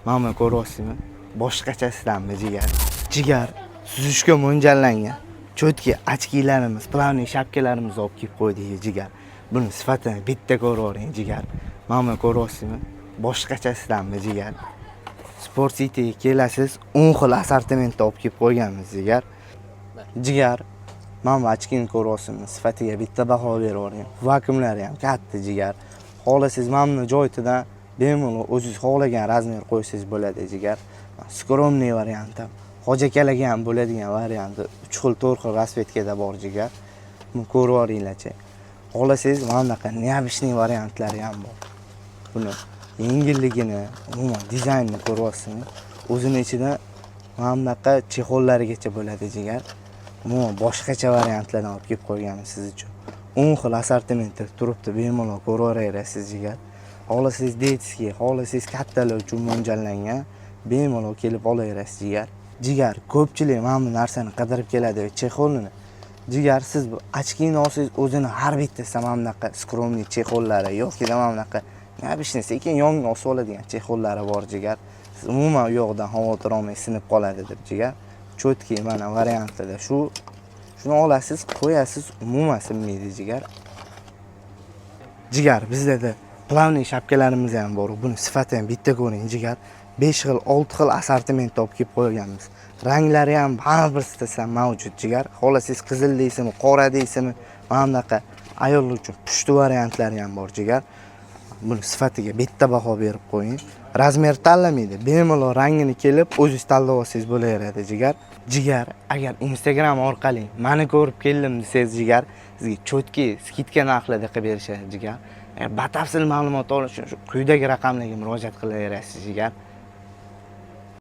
Mana ko'ryapsizmi? Boshqachasidanmi jigar? Jigar suzishga mo'ljallangan. Cho'tki ochkilarimiz, plavniy shapkalarimiz olib kelib qo'ydik jigar. Buni sifatini bitta ko'ravering jigar. Mana ko'ryapsizmi? Boshqachasidanmi jigar? Sport City'ga kelasiz, 10 xil assortimentda olib kelib qo'yganmiz jigar. Jigar mana ochkini ko'ryapsizmi? Sifatiga bitta baho beravering. Vakuumlari ham katta jigar. Xohlasangiz mana buni joytidan bemalol o'zingiz xohlagan razmer qo'ysangiz bo'ladi jigar. Skromniy varianti. Xo'jakalaga ham bo'ladigan varianti. 3 xil, 4 xil rasvetkada bor jigar. Buni ko'rib oringlar-chi. Xohlasangiz mana bunaqa neobishniy variantlari ham bor. Buni yengilligini, umuman dizaynini ko'ryapsizmi? O'zini ichida mana bunaqa chexollarigacha bo'ladi jigar. Umuman boshqacha variantlardan olib kelib qo'yganmiz siz uchun. 10 xil assortimentda turibdi, bemalol ko'raverasiz jigar. Xohlasangiz deytski, xohlasangiz kattalar uchun mo'ljallangan, bemalol kelib olaverasiz jigar. Jigar ko'pchilik mana bu narsani qidirib keladi, chexolini. Jigar siz bu ochkini olsangiz o'zini har bittasida mana bunaqa skromniy chexollari yoki mana bunaqa neobishniy sekin yonga osib oladigan chexollari bor jigar. Siz umuman u yoqdan xavotir olmay sinib qoladi deb jigar. Cho'tki mana variantida shuni olasiz, qo'yasiz, umuman sinmaydi jigar. Jigar bizda plavniy shapkalarimiz ham bor. Buni sifatini bitta ko'ring jigar. 5 xil, 6 xil assortimentda olib kelib qo'yganmiz. Ranglari ham har birisida mavjud jigar. Xohlasangiz qizil deysizmi, qora deysizmi, mana bunaqa ayollar uchun pushti variantlari ham bor jigar. Buni sifatiga bitta baho berib qo'ying. Razmer tanlamaydi. Bemalol rangini kelib o'zingiz tanlab olsangiz bo'laveradi jigar. Jigar, agar Instagram orqali meni ko'rib keldim desangiz jigar, sizga cho'tki skidka narxlarda qilib berishadi jigar. Batafsil ma'lumot olish uchun quyidagi raqamlarga murojaat qilaverasiz jigar.